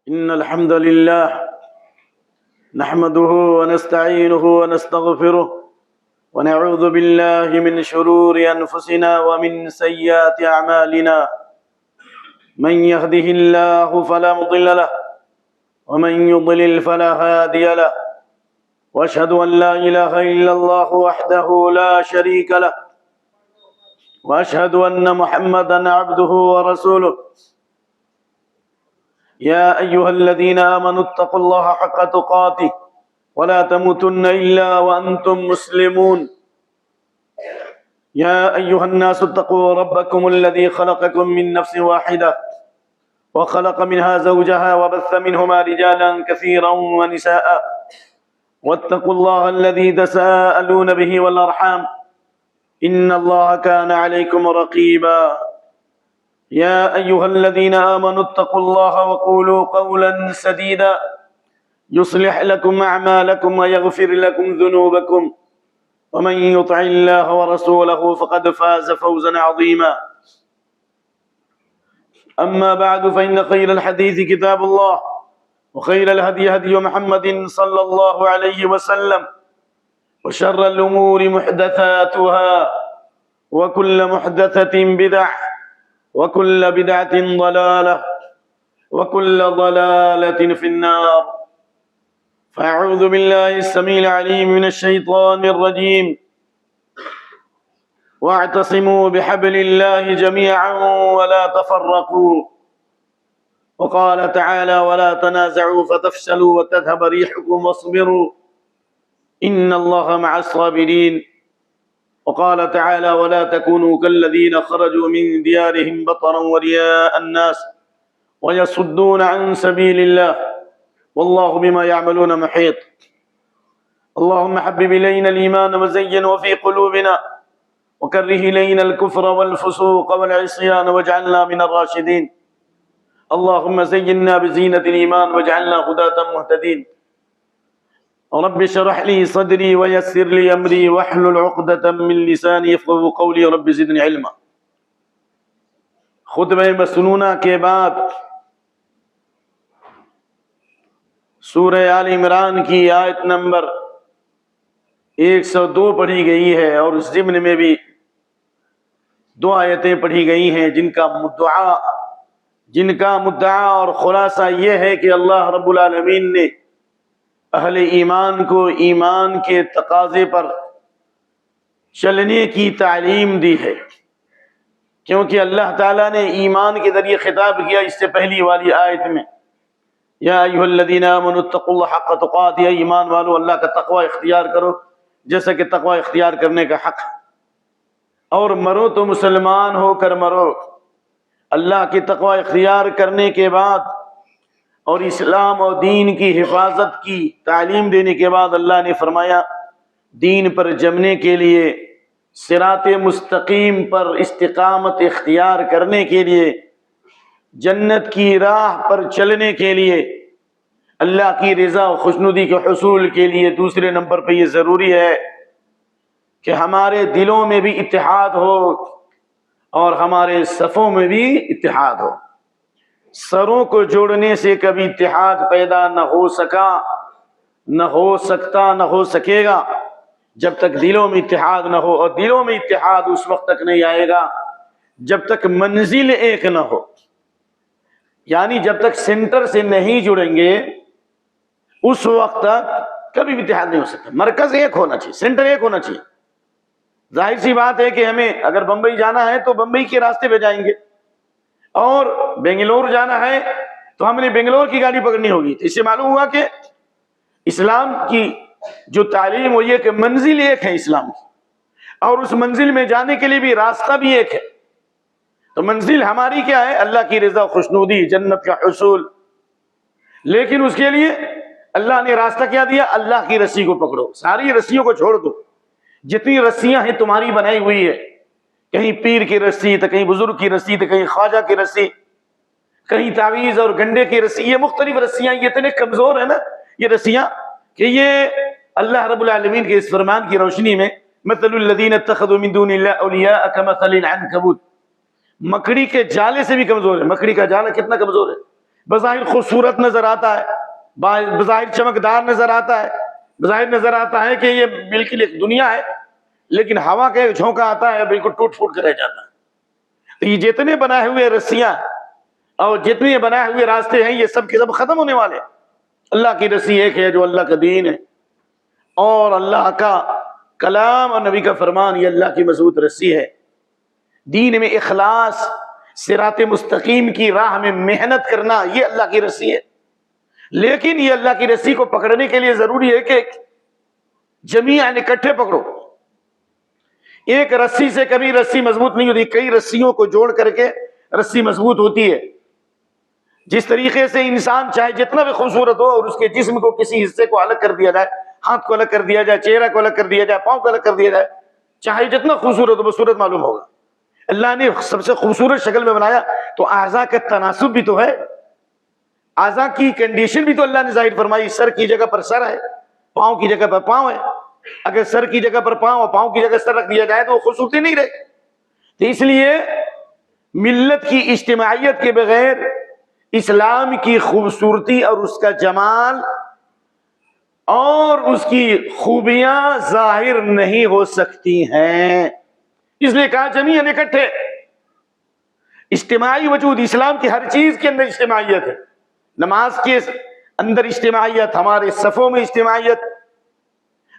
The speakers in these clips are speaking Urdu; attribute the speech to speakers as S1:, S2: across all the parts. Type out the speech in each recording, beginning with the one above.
S1: إن الحمد لله نحمده ونستعينه ونستغفره ونعوذ بالله من شرور أنفسنا ومن سيئات أعمالنا. من يهده الله فلا مضل له ومن يضلل فلا هادي له، وأشهد أن لا إله إلا الله وحده لا شريك له، وأشهد أن محمدا عبده ورسوله. يا أيها الذين آمنوا اتقوا الله حق تقاته ولا تموتن إلا وأنتم مسلمون. يا أيها الناس اتقوا ربكم الذي خلقكم من نفس واحدة وخلق منها زوجها وبث منهما رجالا كثيرا ونساء، واتقوا الله الذي تساءلون به والأرحام إن الله كان عليكم رقيبا. يا أيها الذين آمنوا اتقوا الله وقولوا قولا سديدا يصلح لكم أعمالكم ويغفر لكم ذنوبكم، ومن يطع الله ورسوله فقد فاز فوزا عظيما. أما بعد، فإن خير الحديث كتاب الله، وخير الهدي هدي محمد صلى الله عليه وسلم، وشر الأمور محدثاتها، وكل محدثة بدعة، وكل بدعة ضلالة، وكل ضلالة في النار. فأعوذ بالله السميع العليم من الشيطان الرجيم. واعتصموا بحبل الله جميعا ولا تفرقوا. وقال تعالى: ولا تنازعوا فتفشلوا وتذهب ريحكم واصبروا إن الله مع الصابرين. وقال تعالى: ولا تكونوا كالذين خرجوا من ديارهم بطرا ورياء الناس ويصدون عن سبيل الله والله بما يعملون محيط. اللهم حبب إلينا الإيمان وزينه في قلوبنا وكره إلينا الكفر والفسوق والعصيان واجعلنا من الراشدين. اللهم زينا بزينة الإيمان واجعلنا هداة مهتدين. رب اشرح لي صدري ويسر لي أمري واحلل عقدة من لساني يفقهوا قولي رب زدني علما. خطبہ مسنونہ کے بعد سورہ آل عمران کی آیت نمبر 102 پڑھی گئی ہے، اور اس ضمن میں بھی 2 آیتیں پڑھی گئی ہیں جن کا مدعا اور خلاصہ یہ ہے کہ اللہ رب العالمین نے اہل ایمان کو ایمان کے تقاضے پر چلنے کی تعلیم دی ہے، کیونکہ اللہ تعالیٰ نے ایمان کے ذریعے خطاب کیا اس سے پہلی والی آیت میں: یا ایھا الذین آمنوا اتقوا اللہ حق تقاتہ، ایمان والو اللہ کا تقوی اختیار کرو جیسا کہ تقوی اختیار کرنے کا حق ہے، اور مرو تو مسلمان ہو کر مرو۔ اللہ کی تقوی اختیار کرنے کے بعد اور اسلام اور دین کی حفاظت کی تعلیم دینے کے بعد اللہ نے فرمایا دین پر جمنے کے لیے، صراط مستقیم پر استقامت اختیار کرنے کے لیے، جنت کی راہ پر چلنے کے لیے، اللہ کی رضا و خوشنودی کے حصول کے لیے دوسرے نمبر پہ یہ ضروری ہے کہ ہمارے دلوں میں بھی اتحاد ہو اور ہمارے صفوں میں بھی اتحاد ہو۔ سروں کو جوڑنے سے کبھی اتحاد پیدا نہ ہو سکا، نہ ہو سکتا، نہ ہو سکے گا جب تک دلوں میں اتحاد نہ ہو، اور دلوں میں اتحاد اس وقت تک نہیں آئے گا جب تک منزل ایک نہ ہو، یعنی جب تک سینٹر سے نہیں جڑیں گے اس وقت تک کبھی بھی اتحاد نہیں ہو سکتا۔ مرکز ایک ہونا چاہیے، سینٹر ایک ہونا چاہیے۔ ظاہر سی بات ہے کہ ہمیں اگر بمبئی جانا ہے تو بمبئی کے راستے پہ جائیں گے، اور بنگلور جانا ہے تو ہم نے بنگلور کی گاڑی پکڑنی ہوگی۔ اس سے معلوم ہوا کہ اسلام کی جو تعلیم وہ یہ کہ منزل ایک ہے اسلام کی، اور اس منزل میں جانے کے لیے بھی راستہ بھی ایک ہے۔ تو منزل ہماری کیا ہے؟ اللہ کی رضا، خوشنودی، جنت کا حصول۔ لیکن اس کے لیے اللہ نے راستہ کیا دیا؟ اللہ کی رسی کو پکڑو، ساری رسیوں کو چھوڑ دو۔ جتنی رسیاں ہیں تمہاری بنائی ہوئی ہے، کہیں پیر کی رسی تو کہیں بزرگ کی رسی تو کہیں خواجہ کی رسی، کہیں تعویذ اور گنڈے کی رسی، یہ مختلف رسیاں، یہ اتنے کمزور ہیں نا یہ رسیاں کہ یہ اللہ رب العالمین کے اس فرمان کی روشنی میں مثل الذین اتخذوا من دون اللہ اولیاء کمثل العنکبوت، مکڑی کے جالے سے بھی کمزور ہے۔ مکڑی کا جالا کتنا کمزور ہے؟ بظاہر خوبصورت نظر آتا ہے، بظاہر چمکدار نظر آتا ہے، بظاہر نظر آتا ہے کہ یہ بالکل ایک دنیا ہے، لیکن ہوا کا ایک جھونکا آتا ہے بالکل ٹوٹ پھوٹ کر رہ جاتا ہے۔ تو یہ جتنے بنائے ہوئے رسیاں اور جتنے بنائے ہوئے راستے ہیں یہ سب کے سب ختم ہونے والے ہیں۔ اللہ کی رسی ایک ہے جو اللہ کا دین ہے، اور اللہ کا کلام اور نبی کا فرمان یہ اللہ کی مضبوط رسی ہے۔ دین میں اخلاص، صراط مستقیم کی راہ میں محنت کرنا یہ اللہ کی رسی ہے۔ لیکن یہ اللہ کی رسی کو پکڑنے کے لیے ضروری ہے کہ جمیعاً اکٹھے پکڑو۔ ایک رسی سے کبھی رسی مضبوط نہیں ہوتی، کئی رسیوں کو جوڑ کر کے رسی مضبوط ہوتی ہے۔ جس طریقے سے انسان چاہے جتنا بھی خوبصورت ہو اور اس کے جسم کو کسی حصے کو الگ کر دیا جائے، ہاتھ کو الگ کر دیا جائے، چہرہ کو الگ کر دیا جائے، پاؤں کو الگ کر دیا جائے، چاہے جتنا خوبصورت ہو وہ صورت معلوم ہوگا۔ اللہ نے سب سے خوبصورت شکل میں بنایا تو اعضاء کا تناسب بھی تو ہے، اعضاء کی کنڈیشن بھی تو اللہ نے ظاہر فرمائی۔ سر کی جگہ پر سر ہے، پاؤں کی جگہ پر پاؤں ہے۔ اگر سر کی جگہ پر پاؤں اور پاؤں کی جگہ سر رکھ دیا جائے تو وہ خوبصورتی نہیں رہے۔ تو اس لیے ملت کی اجتماعیت کے بغیر اسلام کی خوبصورتی اور اس کا جمال اور اس کی خوبیاں ظاہر نہیں ہو سکتی ہیں۔ اس لیے کہا جمیعاً اکٹھے، اجتماعی وجود۔ اسلام کی ہر چیز کے اندر اجتماعیت ہے، نماز کے اندر اجتماعیت، ہمارے صفوں میں اجتماعیت،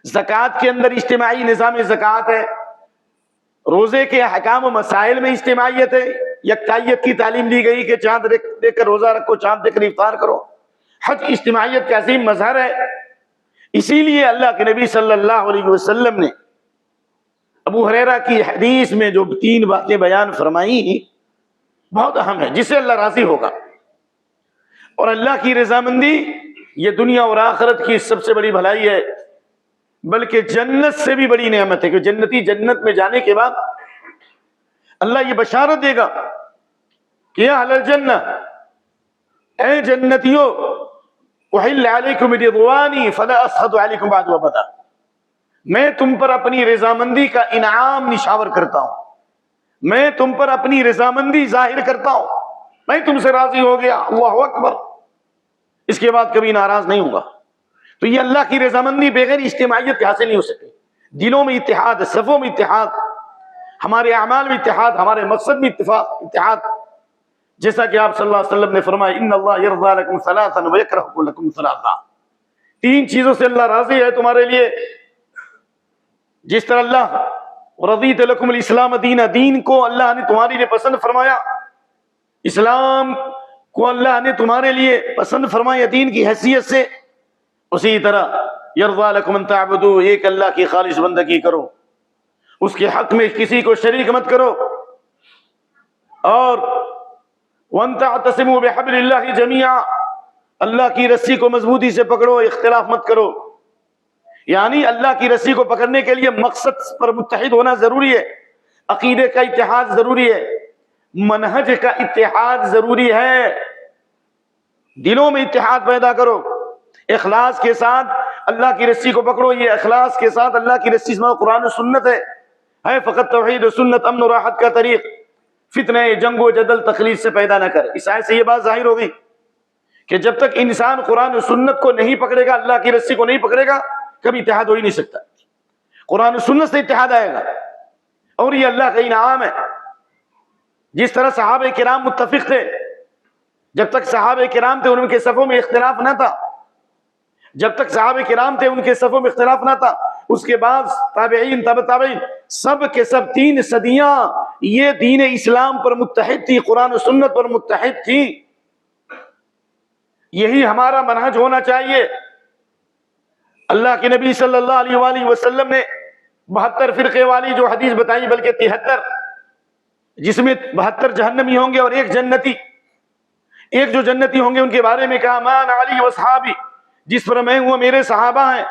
S1: زکوٰۃ کے اندر اجتماعی نظام زکوٰۃ ہے، روزے کے احکام و مسائل میں اجتماعیت ہے، یکتائیت کی تعلیم دی گئی کہ چاند دیکھ کر روزہ رکھو، چاند دیکھ کر افطار کرو۔ حج اجتماعیت کا عظیم مظہر ہے۔ اسی لیے اللہ کے نبی صلی اللہ علیہ وسلم نے ابو ہریرہ کی حدیث میں جو 3 باتیں بیان فرمائی بہت اہم ہے، جس سے اللہ راضی ہوگا۔ اور اللہ کی رضامندی یہ دنیا اور آخرت کی سب سے بڑی بھلائی ہے، بلکہ جنت سے بھی بڑی نعمت ہے، کہ جنتی جنت میں جانے کے بعد اللہ یہ بشارت دے گا کہ یا اہل الجنہ، اے جنتیوں، احل علیکم رضوانی فلا اسخط علیکم بعد ابدا، میں تم پر اپنی رضامندی کا انعام نشاور کرتا ہوں، میں تم پر اپنی رضامندی ظاہر کرتا ہوں، میں تم سے راضی ہو گیا، اللہ اکبر، اس کے بعد کبھی ناراض نہیں ہوں گا۔ تو یہ اللہ کی رضامندی بغیر اجتماعیت کے حاصل نہیں ہو سکتی۔ دلوں میں اتحاد، صفوں میں اتحاد، ہمارے اعمال میں اتحاد، ہمارے مقصد میں اتحاد، جیسا کہ آپ صلی اللہ علیہ وسلم نے فرمایا ان اللہ یرضی لکم ثلاثا ویکرہ لکم ثلاثا، 3 چیزوں سے اللہ راضی ہے تمہارے لیے، جس طرح اللہ رضیت لکم الاسلام دینا، دین کو اللہ نے تمہارے لیے پسند فرمایا، اسلام کو اللہ نے تمہارے لیے پسند فرمایا دین کی حیثیت سے، اسی طرح یرضی لکم ان تعبدوا، ایک اللہ کی خالص بندگی کرو، اس کے حق میں کسی کو شریک مت کرو، اور وَأَن تَعْتَصِمُوا بِحَبْلِ اللَّهِ جَمِيعًا، اللہ کی رسی کو مضبوطی سے پکڑو، اختلاف مت کرو۔ یعنی اللہ کی رسی کو پکڑنے کے لیے مقصد پر متحد ہونا ضروری ہے، عقیدے کا اتحاد ضروری ہے، منہج کا اتحاد ضروری ہے، دلوں میں اتحاد پیدا کرو، اخلاص کے ساتھ اللہ کی رسی کو پکڑو۔ یہ اخلاص کے ساتھ اللہ کی رسی اسمہ قرآن و سنت ہے فقط توحید و سنت، امن و راحت کا طریق، فتنہ جنگ و جدل تخلیص سے پیدا نہ کر۔ اس آیت سے یہ بات ظاہر ہوگی کہ جب تک انسان قرآن و سنت کو نہیں پکڑے گا، اللہ کی رسی کو نہیں پکڑے گا، کبھی اتحاد ہو ہی نہیں سکتا۔ قرآن و سنت سے اتحاد آئے گا، اور یہ اللہ کا انعام ہے۔ جس طرح صحابہ کرام متفق تھے، جب تک صحابہ کرام تھے ان کے صفوں میں اختلاف نہ تھا، جب تک صحابہ کرام تھے ان کے صفوں میں اختلاف نہ تھا، اس کے بعد تابعین، تبع تابعین، سب کے سب 3 صدیاں یہ دین اسلام پر متحد تھی، قرآن و سنت پر متحد تھی۔ یہی ہمارا منہج ہونا چاہیے۔ اللہ کے نبی صلی اللہ علیہ وآلہ وسلم نے 72 فرقے والی جو حدیث بتائی، بلکہ 73، جس میں 72 جہنمی ہوں گے اور 1 جنتی۔ ایک جو جنتی ہوں گے ان کے بارے میں کہا مان علی واصحابی، جس پر میں ہوں میرے صحابہ ہیں۔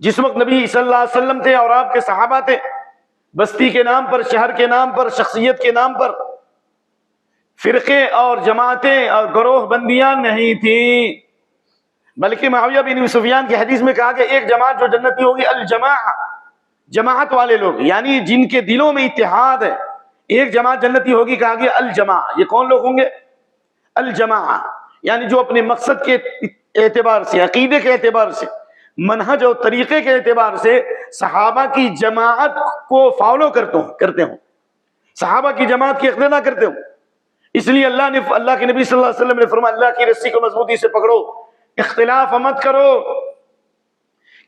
S1: جس وقت نبی صلی اللہ علیہ وسلم تھے اور آپ کے صحابہ تھے، بستی کے نام پر، شہر کے نام پر، شخصیت کے نام پر فرقے اور جماعتیں اور گروہ بندیاں نہیں تھیں، بلکہ معاویہ بن سفیان کی حدیث میں کہا کہ ایک جماعت جو جنتی ہوگی الجماعہ، جماعت والے لوگ، یعنی جن کے دلوں میں اتحاد ہے، ایک جماعت جنتی ہوگی، کہا گیا الجماعہ۔ یہ کون لوگ ہوں گے؟ الجماع، یعنی جو اپنے مقصد کے اعتبار سے، عقیدے کے اعتبار سے، منہج اور طریقے کے اعتبار سے صحابہ کی جماعت کو فالو کرتے ہوں، صحابہ کی جماعت کی اقتداء کرتے ہوں. اس لیے اللہ کے نبی صلی اللہ علیہ وسلم نے فرمایا اللہ کی رسی کو مضبوطی سے پکڑو، اختلاف مت کرو.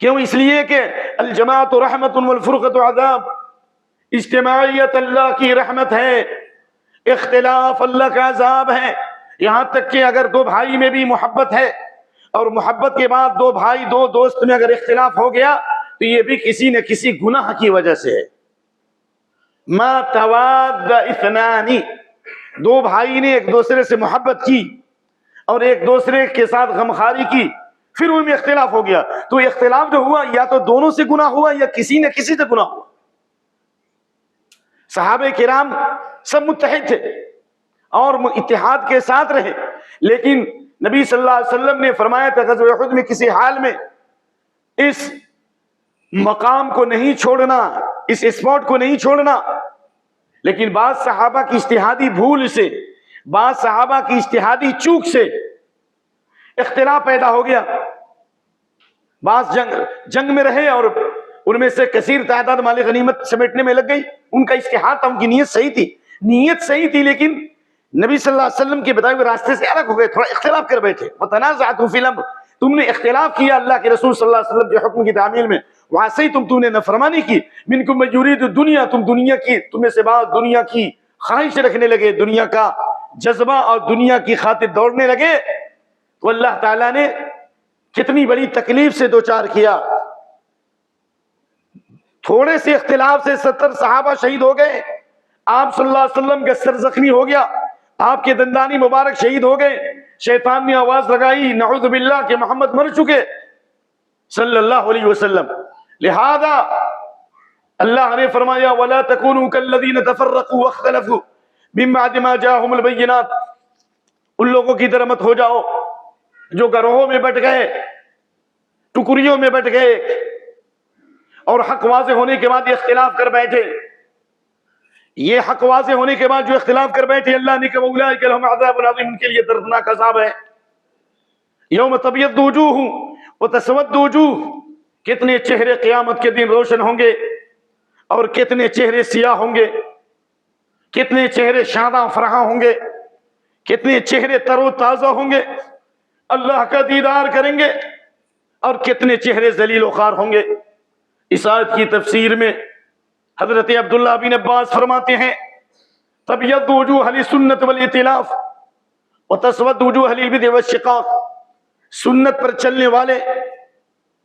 S1: کیوں؟ اس لیے کہ الجماعت رحمت والفرقۃ عذاب، اجتماعیت اللہ کی رحمت ہے، اختلاف اللہ کا عذاب ہے. یہاں تک کہ اگر دو بھائی میں بھی محبت ہے اور محبت کے بعد دو بھائی دو دوست میں اگر اختلاف ہو گیا تو یہ بھی کسی نہ کسی گناہ کی وجہ سے ہے. ما تواد اثنان، دو بھائی نے ایک دوسرے سے محبت کی اور ایک دوسرے کے ساتھ غمخواری کی، پھر ان میں اختلاف ہو گیا تو اختلاف جو ہوا یا تو دونوں سے گناہ ہوا یا کسی نہ کسی سے گناہ ہوا. صحابہ کرام سب متحد تھے اور اتحاد کے ساتھ رہے، لیکن نبی صلی اللہ علیہ وسلم نے فرمایا تھا غزوہ احد میں کسی حال میں اس مقام کو نہیں چھوڑنا، اس اسپاٹ کو نہیں چھوڑنا. لیکن بعض صحابہ کی اجتہادی بھول سے، بعض صحابہ کی اجتہادی چوک سے اختلاف پیدا ہو گیا. بعض جنگ میں رہے اور ان میں سے کثیر تعداد مال غنیمت سمیٹنے میں لگ گئی. ان کا اجتہاد تھا، ان کی نیت صحیح تھی لیکن نبی صلی اللہ علیہ وسلم کے بتائے ہوئے راستے سے الگ ہو گئے، تھوڑا اختلاف کر بیٹھے. وتنازعتم فی الامر، تم نے اختلاف کیا اللہ کے رسول صلی اللہ علیہ وسلم کے حکم کی تعمیل میں. وعصیتم، تم نے نافرمانی کی. منکم من یرید الدنیا، تم میں سے بعض دنیا کی خواہش رکھنے لگے، دنیا کا جذبہ اور دنیا کی خاطر دوڑنے لگے. تو اللہ تعالیٰ نے کتنی بڑی تکلیف سے دوچار کیا. تھوڑے سے اختلاف سے 70 صحابہ شہید ہو گئے. آپ صلی اللہ علیہ وسلم کا سر زخمی ہو گیا، آپ کے دندانی مبارک شہید ہو گئے. شیطان نے آواز لگائی نعوذ باللہ کہ محمد مر چکے صلی اللہ علیہ وسلم. لہذا اللہ نے فرمایا وَلَا تَكُونُوا كَالَّذِينَ تَفَرَّقُوا وَاخْتَلَفُوا مِن بَعْدِ مَا جَاءَهُمُ الْبَيِّنَاتُ، ان لوگوں کی طرح مت ہو جاؤ جو گروہوں میں بٹ گئے، ٹکڑیوں میں بٹ گئے اور حق واضح ہونے کے بعد یہ اختلاف کر بیٹھے. یہ حق واضح ہونے کے بعد جو اختلاف کر بیٹھے اللہ نے کہا اولئک لہم عذاب عظیم، ان کے لیے دردناک عذاب ہے. یوم تبیض وجوہ وتسود وجوہ، کتنے چہرے قیامت کے دن روشن ہوں گے اور کتنے چہرے سیاہ ہوں گے، کتنے چہرے شاداں فرحاں ہوں گے، کتنے چہرے تر و تازہ ہوں گے، اللہ کا دیدار کریں گے، اور کتنے چہرے ذلیل و خوار ہوں گے. اس آیت کی تفسیر میں حضرت عبداللہ بن عباس فرماتے ہیں تبیض وجوہ اہل سنت والائتلاف وتسود وجوہ اہل البدع والشقاق، سنت پر چلنے والے،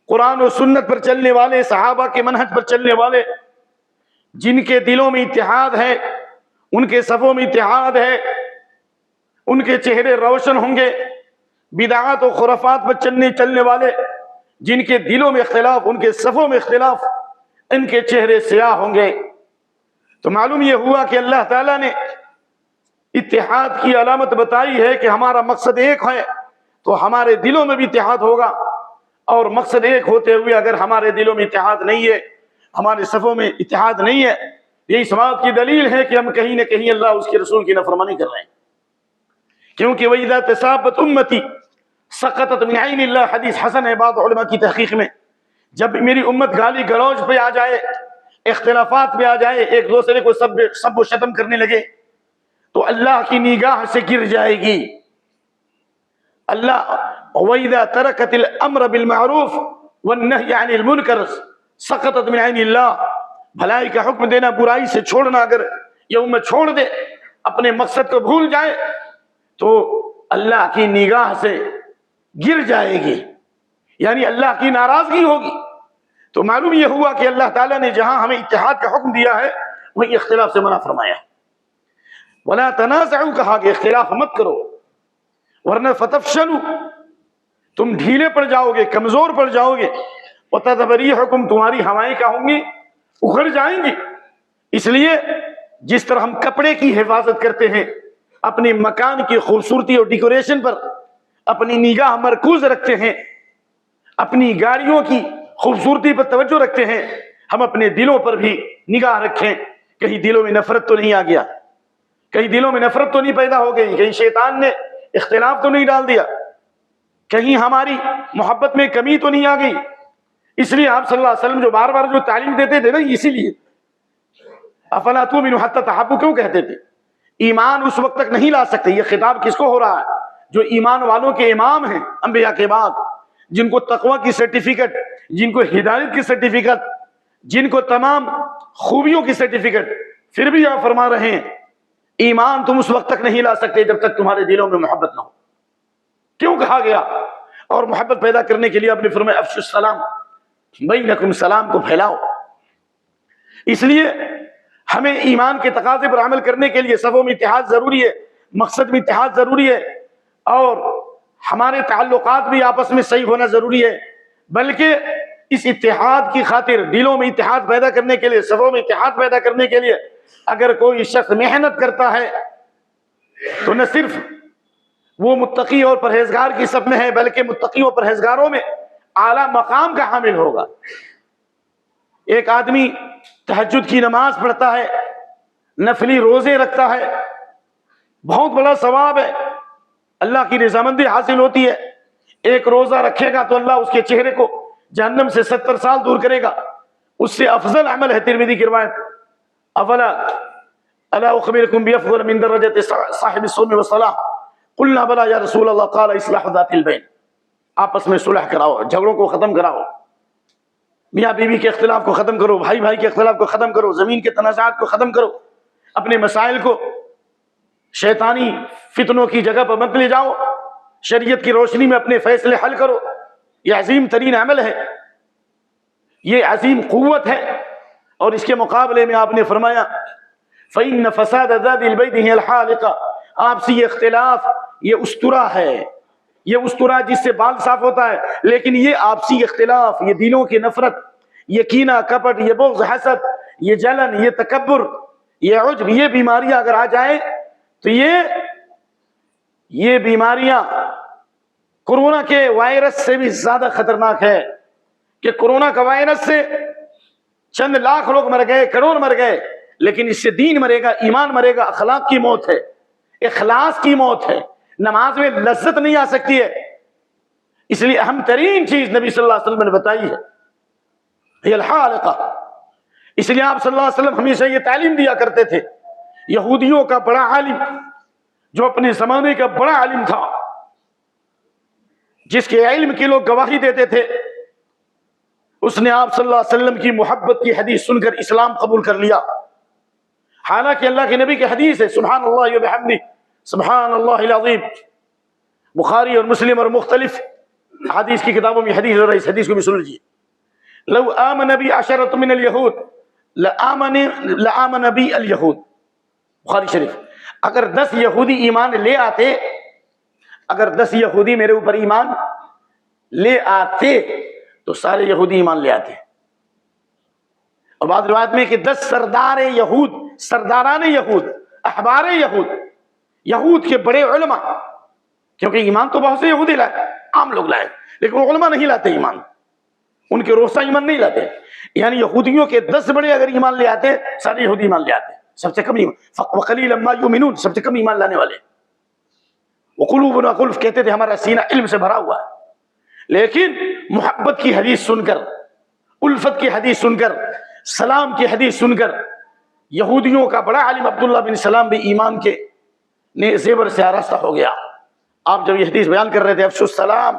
S1: قرآن و سنت پر چلنے والے، صحابہ کے منہج پر چلنے والے، جن کے دلوں میں اتحاد ہے، ان کے صفوں میں اتحاد ہے، ان کے چہرے روشن ہوں گے. بدعات و خرافات پر چلنے والے، جن کے دلوں میں اختلاف، ان کے صفوں میں اختلاف، ان کے چہرے سیاہ ہوں گے. تو معلوم یہ ہوا کہ اللہ تعالیٰ نے اتحاد کی علامت بتائی ہے کہ ہمارا مقصد ایک ہے تو ہمارے دلوں میں بھی اتحاد ہوگا، اور مقصد ایک ہوتے ہوئے اگر ہمارے دلوں میں اتحاد نہیں ہے، ہمارے صفوں میں اتحاد نہیں ہے، یہ اس بات کی دلیل ہے کہ ہم کہیں نہ کہیں اللہ اس کے رسول کی نافرمانی کر رہے ہیں. کیونکہ وَإِذَا تَسَابَتْ أُمَّتِي سَقَطَتْ مِنْ عَيْنِ اللَّهِ، حدیث حسن ہے بعض علماء کی تحقیق میں. جب میری امت گالی گلوچ پہ آ جائے، اختلافات پہ آ جائے، ایک دوسرے کو سب و شتم کرنے لگے تو اللہ کی نگاہ سے گر جائے گی. اللہ وَإِذَا تَرَكَتِ الْأَمْرَ بِالْمَعْرُوفِ وَالنَّهْيَ عَنِ الْمُنْكَرِ سَقَطَتْ مِنْ عَيْنِ اللَّهِ، بھلائی کا حکم دینا، برائی سے چھوڑنا، اگر یہ امت چھوڑ دے، اپنے مقصد کو بھول جائے تو اللہ کی نگاہ سے گر جائے گی، یعنی اللہ کی ناراضگی ہوگی. تو معلوم یہ ہوا کہ اللہ تعالیٰ نے جہاں ہمیں اتحاد کا حکم دیا ہے وہیں اختلاف سے منع فرمایا. وَلَا تَنَازَعُوا، کہا کہ اختلاف مت کرو ورنہ فَتَفْشَلُوا، تم ڈھیلے پڑ جاؤ گے، کمزور پڑ جاؤ گے. وَتَذْهَبَ رِيحُكُمْ، تمہاری ہوائیں کیا ہوں گی؟ اکھڑ جائیں گی. اس لیے جس طرح ہم کپڑے کی حفاظت کرتے ہیں، اپنے مکان کی خوبصورتی اور ڈیکوریشن پر اپنی نگاہ مرکوز رکھتے ہیں، اپنی گاڑیوں کی خوبصورتی پر توجہ رکھتے ہیں، ہم اپنے دلوں پر بھی نگاہ رکھیں، کہیں دلوں میں نفرت تو نہیں آ گیا، کہیں دلوں میں نفرت تو نہیں پیدا ہو گئی، کہیں شیطان نے اختلاف تو نہیں ڈال دیا، کہیں ہماری محبت میں کمی تو نہیں آ گئی. اس لیے آپ صلی اللہ علیہ وسلم جو بار بار جو تعلیم دیتے تھے نا، اسی لیے افلا تؤمنوا حتی تحابوا کیوں کہتے تھے؟ ایمان اس وقت تک نہیں لا سکتے. یہ خطاب کس کو ہو رہا ہے؟ جو ایمان والوں کے امام ہیں انبیاء کے بعد، جن کو تقوی کی سرٹیفکیٹ، جن کو ہدایت کی سرٹیفکیٹ، جن کو تمام خوبیوں کی سرٹیفکیٹ، پھر بھی آپ فرما رہے ہیں ایمان تم اس وقت تک نہیں لا سکتے جب تک تمہارے دلوں میں محبت نہ ہو. کیوں کہا گیا؟ اور محبت پیدا کرنے کے لیے آپ نے فرمایا افشوا السلام بینکم، سلام کو پھیلاؤ. اس لیے ہمیں ایمان کے تقاضے پر عمل کرنے کے لیے صفوں میں اتحاد ضروری ہے، مقصد میں اتحاد ضروری ہے، اور ہمارے تعلقات بھی آپس میں صحیح ہونا ضروری ہے. بلکہ اس اتحاد کی خاطر، دلوں میں اتحاد پیدا کرنے کے لیے، صفوں میں اتحاد پیدا کرنے کے لیے اگر کوئی شخص محنت کرتا ہے تو نہ صرف وہ متقی اور پرہیزگار کی صف میں ہے، بلکہ متقی اور پرہیزگاروں میں اعلیٰ مقام کا حامل ہوگا. ایک آدمی تہجد کی نماز پڑھتا ہے، نفلی روزے رکھتا ہے، بہت بڑا ثواب ہے، اللہ کی رضامندی حاصل ہوتی ہے. ایک روزہ رکھے گا تو اللہ اس کے چہرے کو جہنم سے 70 سال دور کرے گا. اس سے افضل عمل ہے ترمذی کی روایت، افلا الا اخبرکم بافضل من درجۃ صاحب الصوم والصلاۃ قلنا بلا یا رسول اللہ قال اصلاح ذات البین. آپس میں صلح کراؤ، جھگڑوں کو ختم کراؤ، میاں بیوی کے اختلاف کو ختم کرو، بھائی بھائی کے اختلاف کو ختم کرو، زمین کے تنازعات کو ختم کرو، اپنے مسائل کو شیطانی فتنوں کی جگہ پر مت لے جاؤ، شریعت کی روشنی میں اپنے فیصلے حل کرو. یہ عظیم ترین عمل ہے، یہ عظیم قوت ہے. اور اس کے مقابلے میں آپ نے فرمایا فإن فساد ذات البید هي الحالقہ، آپسی اختلاف یہ استرا ہے، یہ استرا جس سے بال صاف ہوتا ہے. لیکن یہ آپسی اختلاف، یہ دلوں کی نفرت، یہ کینہ کپٹ، یہ بغض حسد، یہ جلن، یہ تکبر، یہ عجب، یہ بیماریاں اگر آ جائیں تو یہ بیماریاں کورونا کے وائرس سے بھی زیادہ خطرناک ہے. کہ کورونا کا وائرس سے چند لاکھ لوگ مر گئے، کروڑ مر گئے، لیکن اس سے دین مرے گا، ایمان مرے گا. اخلاق کی موت ہے، اخلاص کی موت ہے. نماز میں لذت نہیں آ سکتی ہے. اس لیے اہم ترین چیز نبی صلی اللہ علیہ وسلم نے بتائی ہے یہ الحالقہ. اس لیے آپ صلی اللہ علیہ وسلم ہمیشہ یہ تعلیم دیا کرتے تھے. یہودیوں کا بڑا عالم، جو اپنے زمانے کا بڑا عالم تھا، جس کے علم کے لوگ گواہی دیتے تھے، اس نے آپ صلی اللہ علیہ وسلم کی محبت کی حدیث سن کر اسلام قبول کر لیا. حالانکہ اللہ کے نبی کی حدیث ہے سبحان اللہ وبحمدہ سبحان اللہ العظیم، بخاری اور مسلم اور مختلف حدیث کی کتابوں میں حدیث ہے. اس حدیث کو بھی سن لیجیے. لو آمن بی عشرۃ من الیہود لآمن بی الیہود، بخاری شریف. اگر 10 یہودی ایمان لے آتے، اگر 10 یہودی میرے اوپر ایمان لے آتے تو سارے یہودی ایمان لے آتے. اور بعض روایت میں کہ 10 سردار یہود، سرداران یہود، احبار یہود، یہود کے بڑے علماء، کیونکہ ایمان تو بہت سے یہودی لائے، عام لوگ لائے، لیکن علماء نہیں لاتے ایمان، ان کے روسا ایمان نہیں لاتے. یعنی یہودیوں کے 10 بڑے اگر ایمان لے آتے، سارے یہودی ایمان لے آتے. سب سے کم ایمان، وقلیلا ما یؤمنون، سب سے کم ایمان لانے والے. وقلوبنا غلف، کہتے تھے ہمارا سینہ علم سے بھرا ہوا ہے. لیکن محبت کی حدیث سن کر، الفت کی حدیث سن کر، سلام کی حدیث سن کر، یہودیوں کا بڑا عالم عبداللہ بن سلام بھی ایمان کے زیور سے آراستہ ہو گیا. آپ جب یہ حدیث بیان کر رہے تھے افشوا السلام،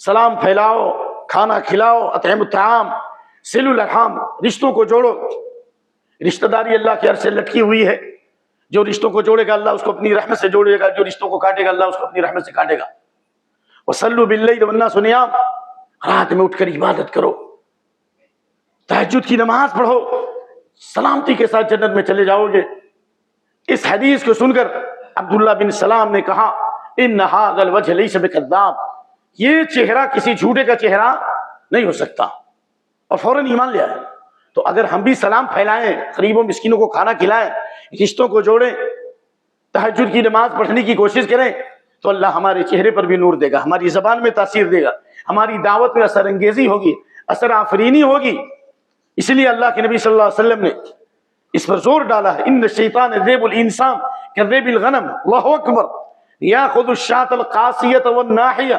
S1: سلام پھیلاؤ، کھانا کھلاؤ، اطعموا الطعام، صلوا الارحام، رشتوں کو جوڑو. رشتہ داری اللہ کے عرش سے لٹکی ہوئی ہے. جو رشتوں کو جوڑے گا اللہ اس کو اپنی رحمت سے جوڑے گا، جو رشتوں کو کاٹے گا اللہ اس کو اپنی رحمت سے کاٹے گا. وصلوا باللیل والناس نیام، رات میں اٹھ کر عبادت کرو، تہجد کی نماز پڑھو، سلامتی کے ساتھ جنت میں چلے جاؤ گے. اس حدیث کو سن کر عبداللہ بن سلام نے کہا ان ھذا الوجه ليس بکذاب، یہ چہرہ کسی جھوٹے کا چہرہ نہیں ہو سکتا، اور فوراً ایمان لے آئے. تو اگر ہم بھی سلام پھیلائیں، غریبوں مسکینوں کو کھانا کھلائیں، رشتوں کو جوڑیں، تہجد کی نماز پڑھنے کی کوشش کریں، تو اللہ ہمارے چہرے پر بھی نور دے گا، ہماری زبان میں تاثیر دے گا، ہماری دعوت میں اثر انگیزی ہوگی، اثر آفرینی ہوگی. اس لیے اللہ کے نبی صلی اللہ علیہ وسلم نے اس پر زور ڈالا ہے ان الشیطان ذیب الانسان کذیب الغنم. اللہ اکبر. یاخذ الشاۃ القاسیۃ والناحیہ،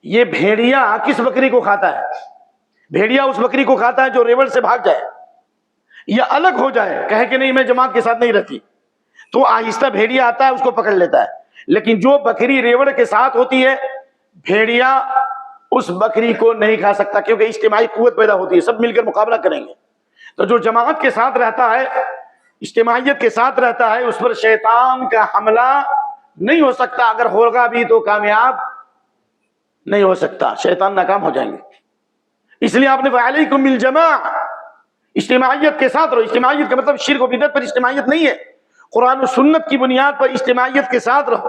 S1: یہ بھیڑیا کس بکری کو کھاتا ہے؟ بھیڑیا اس بکری کو کھاتا ہے جو ریوڑ سے بھاگ جائے یا الگ ہو جائے، کہے کہ نہیں میں جماعت کے ساتھ نہیں رہتی، تو آہستہ بھیڑیا آتا ہے اس کو پکڑ لیتا ہے. لیکن جو بکری ریوڑ کے ساتھ ہوتی ہے، بھیڑیا اس بکری کو نہیں کھا سکتا، کیونکہ اجتماعی قوت پیدا ہوتی ہے، سب مل کر مقابلہ کریں گے. تو جو جماعت کے ساتھ رہتا ہے، اجتماعیت کے ساتھ رہتا ہے، اس پر شیطان کا حملہ نہیں ہو سکتا، اگر ہوگا بھی تو کامیاب نہیں ہو سکتا، شیطان ناکام ہو جائیں گے. اس لیے آپ نے فعلیکم بالجماع، اجتماعیت کے ساتھ رہو. اجتماعیت کا مطلب شرک و بدعت پر اجتماعیت نہیں ہے، قرآن و سنت کی بنیاد پر اجتماعیت کے ساتھ رہو.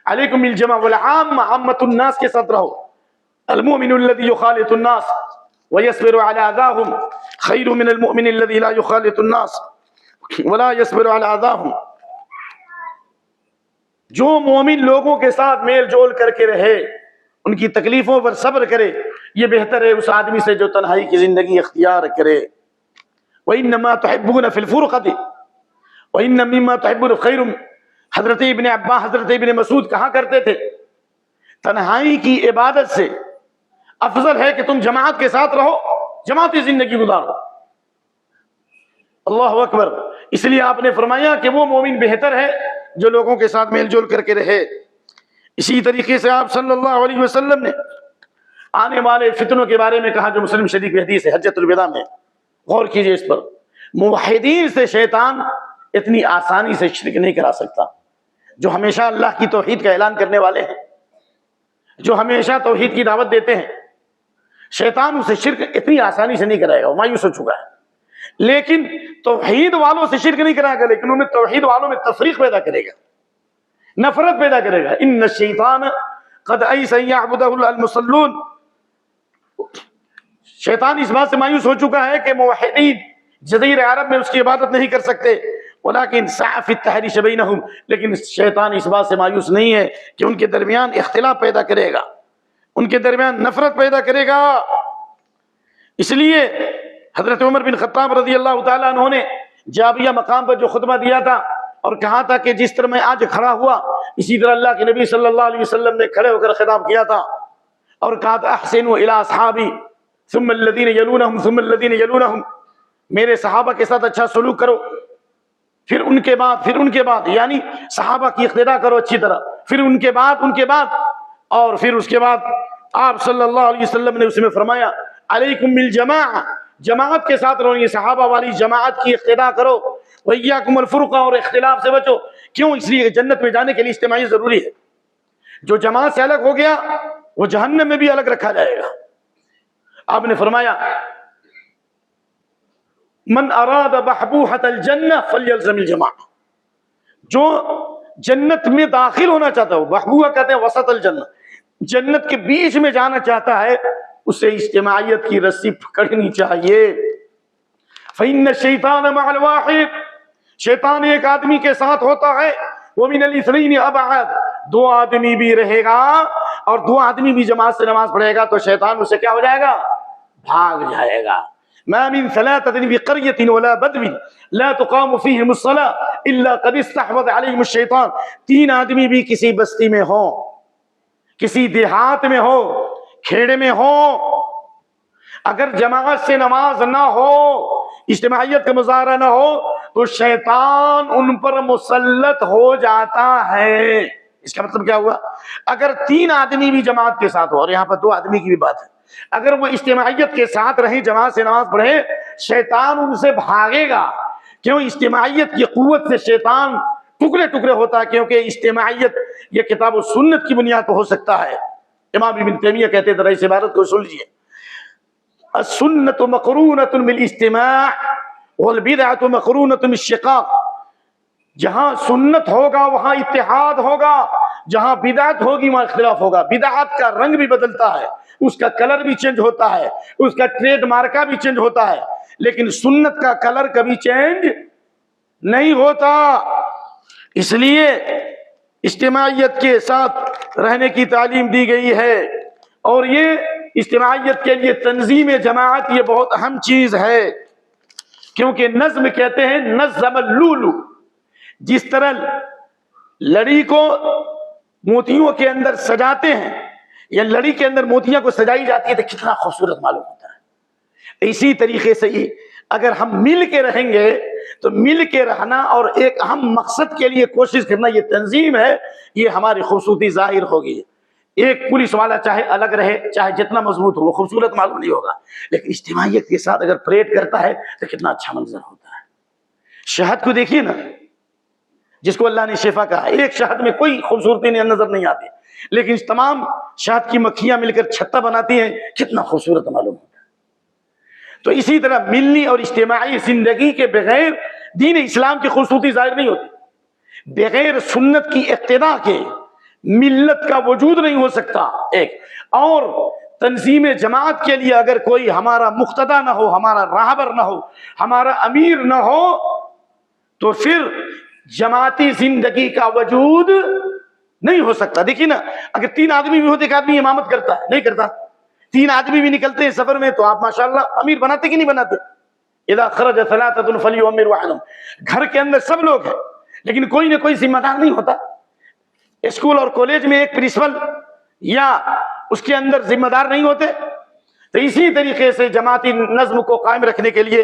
S1: علیکم بالجماع والعامہ، عامۃ الناس کے ساتھ رہو. المؤمن الذي يخالط الناس ويصبر على اذاهم خير من المؤمن الذي لا يخالط الناس ولا يصبر على اذاهم. جو مومن لوگوں کے ساتھ میل جول کر کے رہے، ان کی تکلیفوں پر صبر کرے، یہ بہتر ہے اس آدمی سے جو تنہائی کی زندگی اختیار کرے. وَإِنَّمَا تُحِبُّونَ فِي الْفُرْقَةِ وَإِنَّ مِمَّا تُحِبُّونَ خَيْرٌ. حضرت ابن عباس، حضرت ابن مسعود کہا کرتے تھے تنہائی کی عبادت سے افضل ہے کہ تم جماعت کے ساتھ رہو، جماعتی زندگی گزارو. اللہ اکبر. اس لیے آپ نے فرمایا کہ وہ مومن بہتر ہے جو لوگوں کے ساتھ میل جول کر کے رہے. اسی طریقے سے آپ صلی اللہ علیہ وسلم نے آنے والے فتنوں کے بارے میں کہا جو مسلم شریف کی حدیث ہے حجۃ الوداع میں. غور کیجئے اس پر. موحدین سے شیطان اتنی آسانی سے شرک نہیں کرا سکتا. جو ہمیشہ اللہ کی توحید کا اعلان کرنے والے ہیں، جو ہمیشہ توحید کی دعوت دیتے ہیں، شیطان اسے شرک اتنی آسانی سے نہیں کرائے گا، وہ مایوس ہو چکا ہے. لیکن توحید والوں سے شرک نہیں کرائے گا، لیکن انہیں توحید والوں میں تفریق پیدا کرے گا، نفرت پیدا کرے گا. ان الشیطان قد ایس ان یعبدہ المصلون. شیطان اس بات سے مایوس ہو چکا ہے کہ موحدین جزیرہ عرب میں اس کی عبادت نہیں کر سکتے. ولیکن سعی فی التحریش بینہم، لیکن شیطان اس بات سے مایوس نہیں ہے کہ ان کے درمیان اختلاف پیدا کرے گا، ان کے درمیان نفرت پیدا کرے گا. اس لیے حضرت عمر بن خطاب رضی اللہ تعالیٰ عنہ نے جابیہ مقام پر جو خطبہ دیا تھا اور کہا تھا کہ جس طرح میں آج کھڑا ہوا اسی طرح اللہ کے نبی صلی اللہ علیہ وسلم نے کھڑے ہو کر خطاب کیا تھا اور کہا تھا احسنوا الی اصحابی ثم الذین یلونہم ثم الذین یلونہم. میرے صحابہ کے ساتھ اچھا سلوک کرو، پھر ان کے بعد یعنی صحابہ کی اقتداء کرو اچھی طرح، پھر ان کے بعد اور پھر اس کے بعد آپ صلی اللہ علیہ وسلم نے اس میں فرمایا علیکم بالجماع، جماعت کے ساتھ رہو، یہ صحابہ والی جماعت کی اقتداء کرو. وَإِيَّاكُمُ الْفُرْقَةَ، اور اختلاف سے بچو. کیوں؟ اس لیے جنت میں جانے کے لیے اجتماعی ضروری ہے. جو جماعت سے الگ ہو گیا وہ جہنم میں بھی الگ رکھا جائے گا. آپ نے فرمایا من اراد بحبوحۃ الجنہ فلیلزم الجماعہ، جو جنت میں داخل ہونا چاہتا ہے، بحبوحہ کہتے ہیں وسط الجنہ، جنت کے بیچ میں جانا چاہتا ہے، اسے اجتماعیت کی رسی پکڑنی چاہیے. فإن الشیطان مع الواحد، شیطان ایک آدمی کے ساتھ ہوتا ہے، ومن الاثنین ابعد، دو آدمی بھی رہے گا اور دو آدمی بھی جماعت سے نماز پڑھے گا تو شیطان اسے کیا ہو جائے گا؟ بھاگ جائے گا. ما من ثلاثة بقرية ولا بدو لا تقام فيهم الصلاة إلا قد استحوذ عليهم الشيطان. تین آدمی بھی کسی بستی میں ہو، کسی دیہات میں ہو، کھیڑے میں ہو، اگر جماعت سے نماز نہ ہو، اجتماعیت کا مظاہرہ نہ ہو تو شیطان ان پر مسلط ہو جاتا ہے. اس کا مطلب کیا ہوا؟ اگر تین آدمی بھی جماعت کے ساتھ ہو، اور یہاں پر دو آدمی کی بھی بات ہے، اگر وہ اجتماعیت کے ساتھ رہیں، جماعت سے نماز پڑھیں، شیطان ان سے بھاگے گا. کیوں؟ اجتماعیت کی قوت سے شیطان ٹکڑے ٹکڑے ہوتا ہے، کیونکہ اجتماعیت یہ کتاب و سنت کی بنیاد پر ہو سکتا ہے. امام ابن تیمیہ کہتے ہیں، ذرا اس عبارت کو سن لیجیے، السنت مقرونۃ بالاجتماع والبدعۃ مقرونۃ بالشقاق. جہاں سنت ہوگا وہاں اتحاد ہوگا، جہاں بدعت ہوگی وہاں اختلاف ہوگا. بدعت کا رنگ بھی بدلتا ہے، اس کا کلر بھی چینج ہوتا ہے، اس کا ٹریڈ مارکہ بھی چینج ہوتا ہے، لیکن سنت کا کلر کبھی چینج نہیں ہوتا. اس لیے اجتماعیت کے ساتھ رہنے کی تعلیم دی گئی ہے، اور یہ اجتماعیت کے لیے تنظیم جماعت یہ بہت اہم چیز ہے. کیونکہ نظم کہتے ہیں نظم اللولو، جس طرح لڑی کو موتیوں کے اندر سجاتے ہیں یا لڑی کے اندر موتیاں کو سجائی جاتی ہے تو کتنا خوبصورت معلوم ہوتا ہے. اسی طریقے سے ہی اگر ہم مل کے رہیں گے تو مل کے رہنا اور ایک اہم مقصد کے لیے کوشش کرنا، یہ تنظیم ہے، یہ ہماری خوبصورتی ظاہر ہوگی. ایک پولیس والا چاہے الگ رہے، چاہے جتنا مضبوط ہو، وہ خوبصورت معلوم نہیں ہوگا، لیکن اجتماعیت کے ساتھ اگر پریڈ کرتا ہے تو کتنا اچھا منظر ہوتا ہے. شہد کو دیکھیے نا، جس کو اللہ نے شفا کہا، ایک شہد میں کوئی خوبصورتی نظر نہیں آتی، لیکن تمام شہد کی مکھیاں مل کر چھتا بناتی ہیں، کتنا خوبصورت معلوم ہوتا ہے. تو اسی طرح ملنی اور اجتماعی زندگی کے بغیر دین اسلام کی خوبصورتی ظاہر نہیں ہوتی. بغیر سنت کی اقتداء کے ملت کا وجود نہیں ہو سکتا. ایک اور تنظیم جماعت کے لیے اگر کوئی ہمارا مقتدا نہ ہو، ہمارا راہبر نہ ہو، ہمارا امیر نہ ہو، تو پھر جماعتی زندگی کا وجود نہیں ہو سکتا. دیکھیے نا، اگر 3 آدمی بھی ہوتے، ایک آدمی امامت کرتا ہے، نہیں کرتا. 3 آدمی بھی نکلتے ہیں سفر میں تو آپ ماشاءاللہ امیر بناتے کہ نہیں بناتے؟ اذا خرج ثلاثة فليؤمر واحد. گھر کے اندر سب لوگ ہیں لیکن کوئی نہ کوئی ذمہ دار نہیں ہوتا. اسکول اور کالج میں ایک پرنسپل یا اس کے اندر ذمہ دار نہیں ہوتے. تو اسی طریقے سے جماعتی نظم کو قائم رکھنے کے لیے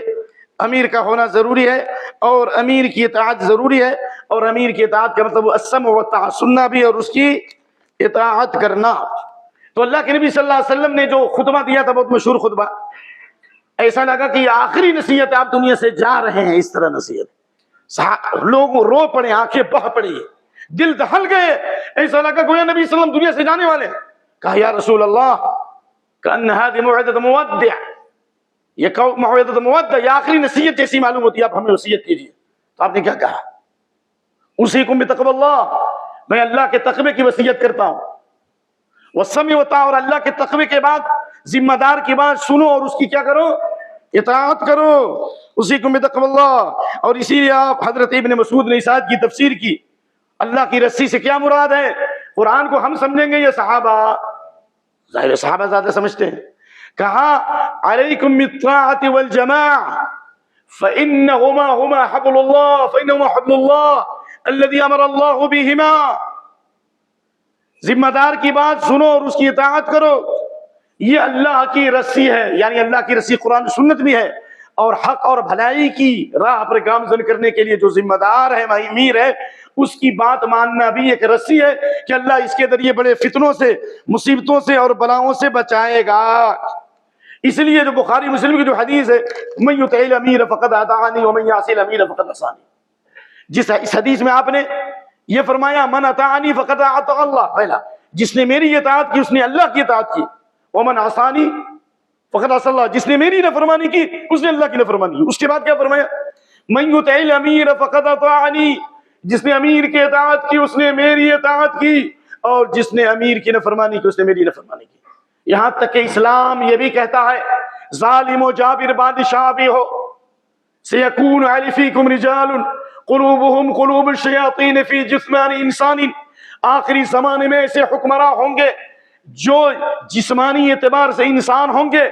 S1: امیر کا ہونا ضروری ہے اور امیر کی اطاعت ضروری ہے. اور امیر کی اطاعت کا مطلب السمع والطاعہ، سننا بھی اور اس کی اطاعت کرنا. تو اللہ کے نبی صلی اللہ علیہ وسلم نے جو خطبہ دیا تھا، بہت مشہور خطبہ، ایسا لگا کہ یہ آخری نصیحت، آپ دنیا سے جا رہے ہیں. اس طرح نصیحت، لوگ رو پڑے، آنکھیں بہہ پڑی، دل دہل گئے، ایسا لگا گویا نبی صلی اللہ علیہ وسلم دنیا سے جانے والے. کہا یا رسول اللہ کأن هذه موعظة مودع، یہ موعظة مودع، یہ آخری نصیحت جیسی معلوم ہوتی ہے، آپ ہمیں وصیت کیجیے. تو آپ نے کیا کہا؟ اوصیکم بتقوی اللہ، میں اللہ کے تقوی کی وصیت کرتا ہوں. والسمع والطاعہ، اور اللہ کے تقوی کے بعد ذمہ دار کی بات سنو اور اس کی کیا کرو؟ اطاعت کرو. اوصیکم بتقوی اللہ. اور اسی لیے آپ حضرت ابن مسعود نے اس آیت کی تفسیر کی. اللہ کی رسی سے کیا مراد ہے؟ قرآن کو ہم سمجھیں گے یا صحابہ؟ ظاہر صحابہ زیادہ سمجھتے ہیں. کہا علیکم بالطاعۃ والجماعۃ فإنہما حبل اللہ، فإنہما حبل اللہ الذی امر اللہ بہما. ذمہ دار کی بات سنو اور اس کی اطاعت کرو، یہ اللہ کی رسی ہے. یعنی اللہ کی رسی قرآن سنت بھی ہے، اور حق اور بھلائی کی راہ پر گامزن کرنے کے لیے جو ذمہ دار ہے، امیر ہے، اس کی بات ماننا بھی ایک رسی ہے کہ اللہ اس کے ذریعے بڑے فتنوں سے، مصیبتوں سے اور بلاؤں سے بچائے گا. اس لیے جو بخاری مسلم کی جو حدیث ہے، من یطع الامیر فقد اطاعنی ومن یعص الامیر فقد عصانی، جس اس حدیث میں آپ نے یہ فرمایا من اطاعنی فقد اطاع اللہ، پہلا جس نے میری اطاعت کی اس نے اللہ کی اطاعت کی. ومن عصانی فقد عصى اللہ، جس نے میری نافرمانی کی اس نے اللہ کی نافرمانی کی. اس کے بعد کیا فرمایا؟ من یطع الامیر فقد اطاعنی، جس نے امیر کی اطاعت کی اس نے میری اطاعت کی، اور جس نے امیر کی نافرمانی کی اس نے میری نافرمانی کی. یہاں تک کہ اسلام یہ بھی کہتا ہے ظالم و جابر بادشاہ بھی ہو، سیکون علی فیکم رجال قلوبهم قلوب الشیاطین فی جسمان انسان، آخری زمانے میں ایسے حکمراں ہوں گے جو جسمانی اعتبار سے انسان ہوں گے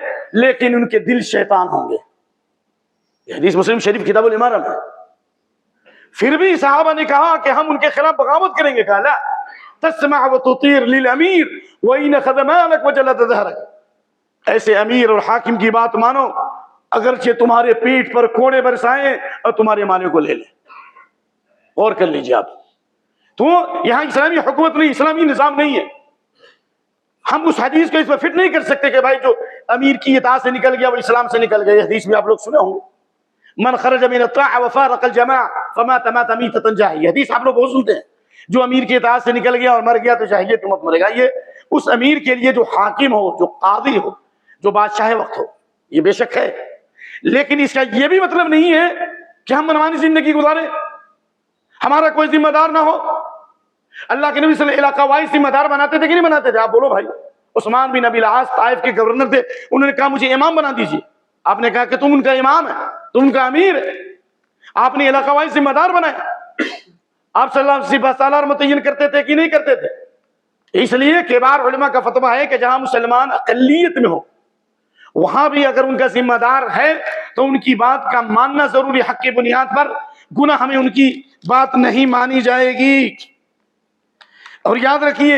S1: لیکن ان کے دل شیطان ہوں گے. یہ حدیث مسلم شریف کتاب الامارہ میں. پھر بھی صحابہ نے کہا کہ ہم ان کے خلاف بغاوت کریں گے. کہا لا تسمع وتطير للامیر وان خدمانك وجلد ظهرك، ایسے امیر اور حاکم کی بات مانو اگرچہ تمہارے پیٹھ پر کوڑے برسائیں اور تمہارے مالے کو لے لیں. اور کر لیجیے آپ. تو یہاں اسلامی حکومت نہیں، اسلامی نظام نہیں ہے. ہم اس حدیث کو اس میں فٹ نہیں کر سکتے کہ بھائی جو امیر کی اطاعت سے نکل گیا وہ اسلام سے نکل گیا. یہ حدیث بھی آپ لوگ سنے ہوں گے، من خرج من الطاعة وفارق الجماعة فمات مات میتة جاہلیہ. حدیث آپ لوگ بہت سنتے ہیں، جو امیر کی اطاعت سے نکل گیا اور مر گیا تو جاہلیت میں مت مرے گا. یہ اس امیر کے لیے جو حاکم ہو، جو قاضی ہو، جو بادشاہ وقت ہو، یہ بے شک ہے، لیکن اس کا یہ بھی مطلب نہیں ہے کہ ہم منمانی زندگی گزاریں، ہمارا کوئی ذمہ دار نہ ہو. اللہ کے نبی صلی اللہ علیہ وسلم علاقہ وائز ذمہ دار بناتے تھے کہ نہیں بناتے تھے؟ آپ بولو بھائی. عثمان بن ابی العاص طائف کے گورنر تھے، انہوں نے کہا مجھے امام بنا دیجیے. آپ نے کہا کہ تم ان کا امام ہے، تم ان کا امیر ہے. آپ نے علاقہ وائز ذمہ دار بنایا. آپ صلی اللہ علیہ وسلم سالار متعین کرتے تھے کہ نہیں کرتے تھے؟ اس لیے کبار علماء کا فتویٰ ہے کہ جہاں مسلمان اقلیت میں ہو وہاں بھی اگر ان کا ذمہ دار ہے تو ان کی بات کا ماننا ضروری، حق کی بنیاد پر. گناہ ہمیں ان کی بات نہیں مانی جائے گی. اور یاد رکھیے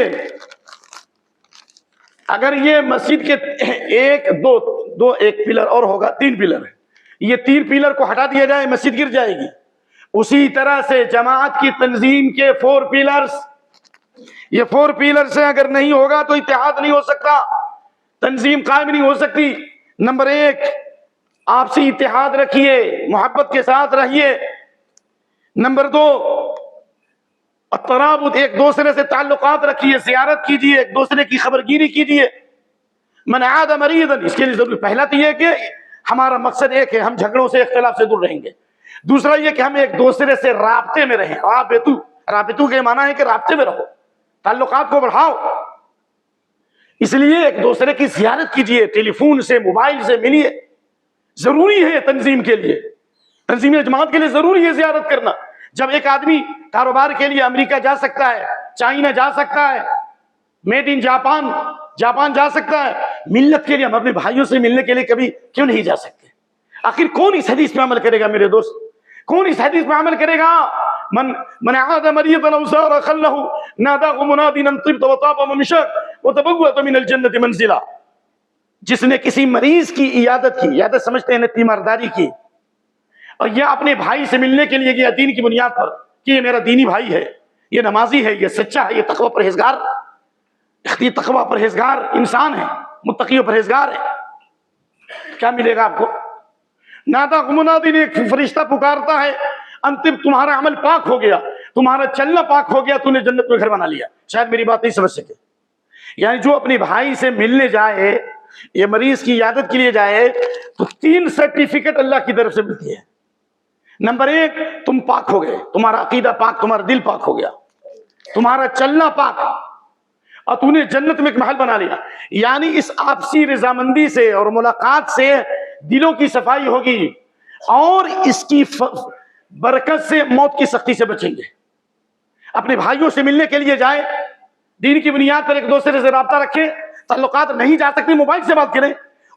S1: اگر یہ مسجد کے ایک پلر اور ہوگا، 3 پلر ہے، یہ 3 پلر کو ہٹا دیا جائے مسجد گر جائے گی۔ اسی طرح سے جماعت کی تنظیم کے 4 پلرز، یہ 4 پلر سے اگر نہیں ہوگا تو اتحاد نہیں ہو سکتا، تنظیم قائم نہیں ہو سکتی۔ نمبر 1، آپسی اتحاد رکھیے، محبت کے ساتھ رہیے۔ نمبر 2، الترابط، ایک دوسرے سے تعلقات رکھیے، زیارت کیجیے، ایک دوسرے کی خبرگیری کیجیے۔ من عاد مریضا، اس کے لیے ضروری پہلا تو یہ کہ ہمارا مقصد ایک ہے، ہم جھگڑوں سے اختلاف سے دور رہیں گے۔ دوسرا یہ کہ ہم ایک دوسرے سے رابطے میں رہیں، رابطو کے معنی ہے کہ رابطے میں رہو، تعلقات کو بڑھاؤ۔ اس لیے ایک دوسرے کی زیارت کیجیے، ٹیلی فون سے، موبائل سے ملیے، ضروری ہے تنظیم کے لیے، تنظیم جماعت کے لیے ضروری ہے زیارت کرنا۔ جب ایک آدمی کاروبار کے لیے امریکہ جا سکتا ہے، چائنا جا سکتا ہے، میڈ ان جاپان جا سکتا ہے، ملت کے لیے ہم اپنے بھائیوں سے ملنے کے لیے کبھی کیوں نہیں جا سکتے؟ آخر کون اس حدیث پہ عمل کرے گا میرے دوست؟ کون اس حدیث پہ عمل کرے گا؟ من عاد مریضا او زار خله ناداه مناد ان طبت وطاب ممشاك وتبوأت من الجنة منزلا۔ جس نے کسی مریض کی عیادت کی، عیادت سمجھتے ہیں تیمارداری کی، اور یہ اپنے بھائی سے ملنے کے لیے گیا دین کی بنیاد پر کہ یہ میرا دینی بھائی ہے، یہ نمازی ہے، یہ سچا ہے، یہ تقوی پرہیزگار، یہ تقوی پرہیزگار انسان ہے، متقی و پرہیزگار ہے، کیا ملے گا آپ کو؟ نادا منادی، ایک فرشتہ پکارتا ہے، انتم تمہارا عمل پاک ہو گیا، تمہارا چلنا پاک ہو گیا، تو نے جنت میں گھر بنا لیا۔ شاید میری بات نہیں سمجھ سکے۔ یعنی جو اپنے بھائی سے ملنے جائے، یہ مریض کی عیادت کے لیے جائے، تو 3 سرٹیفکیٹ اللہ کی طرف سے ملتی ہے۔ نمبر 1، تم پاک ہو گئے، تمہارا عقیدہ پاک، تمہارا دل پاک ہو گیا، تمہارا چلنا پاک، اور تو نے جنت میں ایک محل بنا لیا۔ یعنی اس آپسی رضامندی سے اور ملاقات سے دلوں کی صفائی ہوگی، اور اس کی برکت سے موت کی سختی سے بچیں گے۔ اپنے بھائیوں سے ملنے کے لیے جائیں، دین کی بنیاد پر ایک دوسرے سے رابطہ رکھیں، تعلقات نہیں جا سکتے موبائل سے بات کریں۔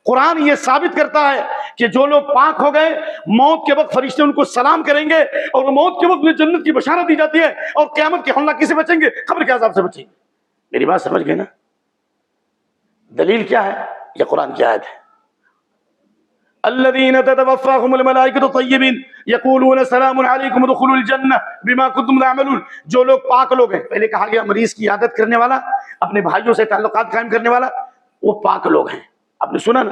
S1: قرآن یہ ثابت کرتا ہے کہ جو لوگ پاک ہو گئے، موت کے وقت فرشتے ان کو سلام کریں گے، اور موت کے وقت انہیں جنت کی بشارت دی جاتی ہے، اور قیامت کے ہولناکی سے بچیں گے، قبر کے عذاب سے بچیں گے۔ میری بات سمجھ گئے نا؟ دلیل کیا ہے؟ یہ قرآن کی آیت ہے، الذین تتوفاہم الملائکۃ طیبین یقولون سلام علیکم ادخلوا الجنہ بما کنتم تعملون۔ جو لوگ پاک لوگ ہیں، پہلے کہا گیا مریض کی عیادت کرنے والا، اپنے بھائیوں سے تعلقات قائم کرنے والا، وہ پاک لوگ ہیں۔ آپ نے سنا نا،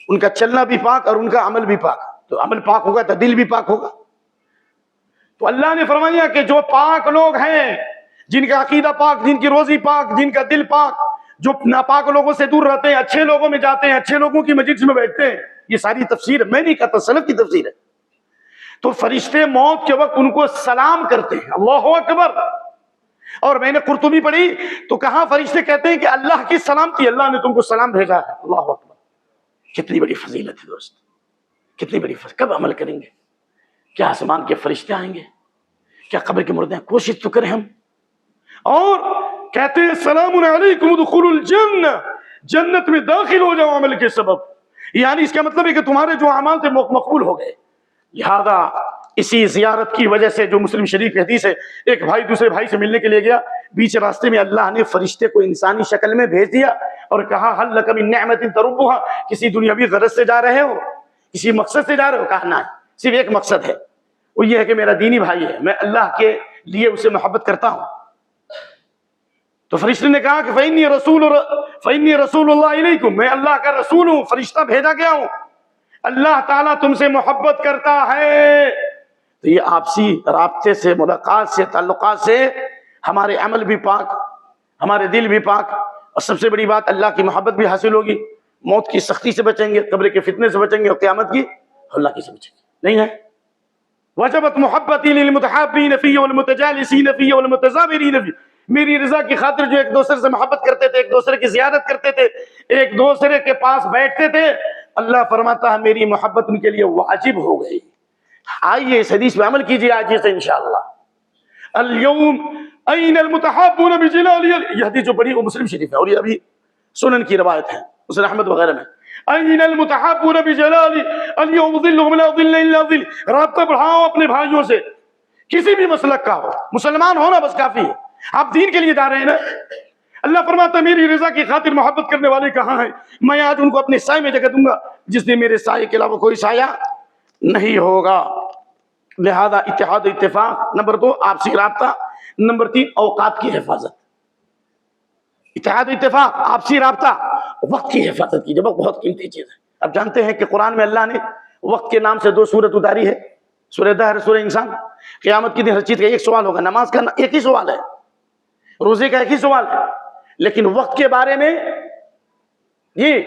S1: ان کا چلنا بھی پاک اور ان کا عمل بھی پاک، تو عمل پاک ہوگا تو دل بھی پاک ہوگا۔ تو اللہ نے فرمایا کہ جو پاک لوگ ہیں، جن کا عقیدہ پاک، جن کی روزی پاک، جن کا دل پاک، جو ناپاک لوگوں سے دور رہتے ہیں، اچھے لوگوں میں جاتے ہیں، اچھے لوگوں کی مجلس میں بیٹھتے ہیں، یہ ساری تفسیر ہے، میں نہیں کہتا، سلف کی تفسیر ہے۔ تو فرشتے موت کے وقت ان کو سلام کرتے ہیں، اللہ اکبر۔ اور میں نے قرطبی پڑھی تو کہاں فرشتے کہتے ہیں کہ اللہ کی سلامتی، اللہ نے تم کو سلام بھیجا ہے، اللہ اکبر۔ کتنی بڑی فضیلت ہے دوست، کتنی بڑی فضیلت۔ کب عمل کریں گے؟ کیا آسمان کے فرشتے آئیں گے؟ کیا قبر کے مردے ہیں؟ کوشش تو کریں ہم۔ اور کہتے ہیں سلام علیکم ادخلوا الجنہ، جنت میں داخل ہو جاؤ عمل کے سبب۔ یعنی اس کا مطلب ہے کہ تمہارے جو اعمال تھے مقبول ہو گئے۔ لہذا اسی زیارت کی وجہ سے، جو مسلم شریف کی حدیث ہے، ایک بھائی دوسرے بھائی سے ملنے کے لیے گیا، بیچ راستے میں اللہ نے فرشتے کو انسانی شکل میں بھیج دیا اور کہا هل لک من نعمت تربها، کسی دنیاوی غرض سے جا رہے ہو، کسی مقصد سے جا رہے ہو؟ کہا نہ، صرف ایک مقصد ہے، وہ یہ ہے کہ میرا دینی بھائی ہے، میں اللہ کے لیے اسے محبت کرتا ہوں۔ تو فرشتے نے کہا کہ فإنی رسول اللہ علیکم، میں اللہ کا رسول ہوں، فرشتہ بھیجا گیا ہوں، اللہ تعالیٰ تم سے محبت کرتا ہے۔ تو یہ آپسی رابطے سے، ملاقات سے، تعلقات سے ہمارے عمل بھی پاک، ہمارے دل بھی پاک، اور سب سے بڑی بات اللہ کی محبت بھی حاصل ہوگی، موت کی سختی سے بچیں گے، قبر کے فتنے سے بچیں گے، اور قیامت کی ہلاکی سے بچیں گے۔ نہیں ہے؟ وجبت محبتی للمتحابین فی والمتجالسین فی والمتزاورین فی، میری رضا کی خاطر جو ایک دوسرے سے محبت کرتے تھے، ایک دوسرے کی زیارت کرتے تھے، ایک دوسرے کے پاس بیٹھتے تھے، اللہ فرماتا ہے میری محبت ان کے لیے واجب ہو گئی۔ آئیے اس حدیث پہ عمل کیجیے آج سے انشاءاللہ۔ اليوم این المتحابون بجلالی، یہ حدیث جو پڑھی وہ مسلم شریف ہے، اور یہ ابھی سنن کی روایت ہے، مسلم احمد وغیرہ میں۔ این المتحابون بجلالی اليوم ظلهم لا ظل الا ظل۔ رابطہ بڑھاؤ اپنے بھائیوں سے، کسی بھی مسلک کا ہو، مسلمان ہونا بس کافی ہے۔
S2: آپ دین کے لیے جا رہے ہیں نا. اللہ فرماتا ہے میری رضا کی خاطر محبت کرنے والے کہاں ہیں؟ میں آج ان کو اپنے سائے میں جگہ دوں گا جس نے میرے سائے کے علاوہ کوئی سایہ نہیں ہوگا. لہذا اتحاد و اتفاق. نمبر 2 آپسی رابطہ. نمبر 3 اوقات کی حفاظت. اتحاد و اتفاق، آپسی رابطہ، وقت کی حفاظت کیجیے. وقت بہت قیمتی چیز ہے. اب جانتے ہیں کہ قرآن میں اللہ نے وقت کے نام سے 2 سورت اتاری ہے، سورہ دہر، سورہ انسان. قیامت کے دن ہر چیز کا ایک سوال ہوگا. نماز کا ایک ہی سوال ہے، روزے کا ایک ہی سوال ہے، لیکن وقت کے بارے میں یہ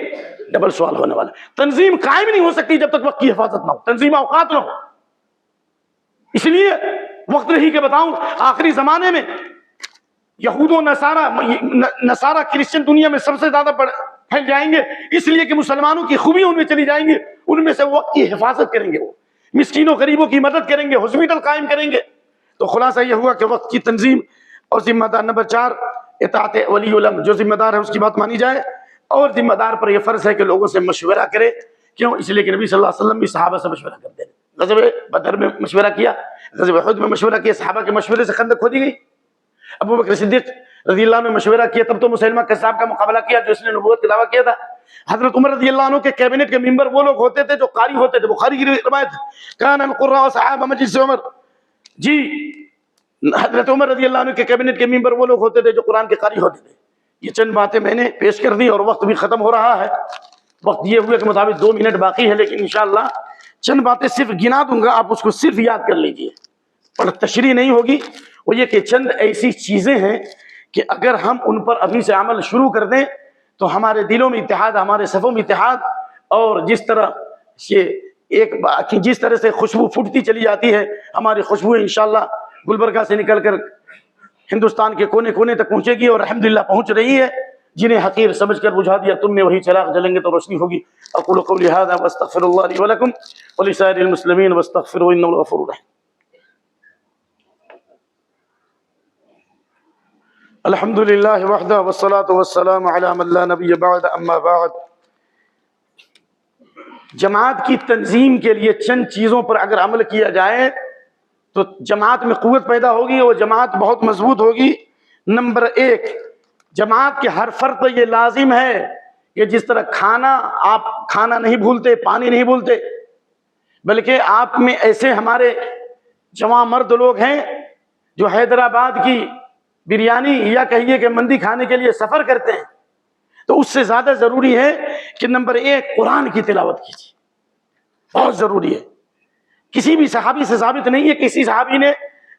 S2: ڈبل سوال ہونے والا. تنظیم قائم نہیں ہو سکتی جب تک وقت کی حفاظت نہ ہو، تنظیم اوقات نہ ہو. اس لیے وقت نہیں کہ بتاؤں آخری زمانے میں یہود و نصارہ کرسچن دنیا میں سب سے زیادہ پھیل جائیں گے، اس لیے کہ مسلمانوں کی خوبیاں ان میں چلی جائیں گی. ان میں سے وقت کی حفاظت کریں گے، وہ مسکینوں غریبوں کی مدد کریں گے، ہاسپٹل قائم کریں گے. تو خلاصہ یہ ہوا کہ وقت کی تنظیم اور ذمہ دار. نمبر 4 اطاعت ولی الامر. جو ذمہ دار ہے اس کی بات مانی جائے، اور ذمہ دار پر یہ فرض ہے کہ لوگوں سے مشورہ کرے. کیوں؟ اس لیے کہ نبی صلی اللہ علیہ وسلم بھی صحابہ سے مشورہ کرتے ہیں. غزوہ بدر میں مشورہ کیا، غزوہ احد میں مشورہ کیا. صحابہ کے مشورے سے خندق کھودی گئی. ابو بکر صدیق رضی اللہ عنہ نے مشورہ کیا، تب تو مسلمہ کذاب کا مقابلہ کیا جو اس نے نبوت کا دعویٰ کیا تھا. حضرت عمر رضی اللہ عنہ کے کیبنٹ کے ممبر وہ لوگ ہوتے تھے جو قاری ہوتے تھے. بخاری کی روایت کان القراء صحابہ مجلس عمر. جی حضرت عمر رضی اللہ عنہ کے کیبنٹ کے ممبر وہ لوگ ہوتے تھے جو قرآن کے قاری ہوتے تھے. یہ چند باتیں میں نے پیش کر دی اور وقت بھی ختم ہو رہا ہے. وقت یہ ہوئے کہ مطابق 2 منٹ باقی ہے، لیکن انشاءاللہ چند باتیں صرف گنا دوں گا، آپ اس کو صرف یاد کر لیجئے، اور تشریح نہیں ہوگی. وہ یہ کہ چند ایسی چیزیں ہیں کہ اگر ہم ان پر ابھی سے عمل شروع کر دیں تو ہمارے دلوں میں اتحاد، ہمارے صفوں میں اتحاد، اور جس طرح سے خوشبو پھوٹتی چلی جاتی ہے، ہماری خوشبو انشاءاللہ گلبرگہ سے نکل کر ہندوستان کے کونے کونے تک پہنچے گی، اور الحمدللہ پہنچ رہی ہے. جنہیں حقیر سمجھ کر بجھا دیا تم نے وہی چراغ جلیں گے تو روشنی ہوگی. اقول قولی ھذا واستغفر اللہ لی ولکم ولسائر المسلمین واستغفروہ انہ الغفور الرحیم. الحمد للہ وحدہ والصلاة والسلام علی من لا نبی بعد. اما بعد. جماعت کی تنظیم کے لیے چند چیزوں پر اگر عمل کیا جائے تو جماعت میں قوت پیدا ہوگی اور جماعت بہت مضبوط ہوگی. نمبر 1، جماعت کے ہر فرد پر یہ لازم ہے کہ جس طرح آپ کھانا نہیں بھولتے، پانی نہیں بھولتے، بلکہ آپ میں ایسے ہمارے جواں مرد لوگ ہیں جو حیدرآباد کی بریانی یا کہیے کہ مندی کھانے کے لیے سفر کرتے ہیں. تو اس سے زیادہ ضروری ہے کہ نمبر 1 قرآن کی تلاوت کیجیے، بہت ضروری ہے. کسی بھی صحابی سے ثابت نہیں ہے کسی صحابی نے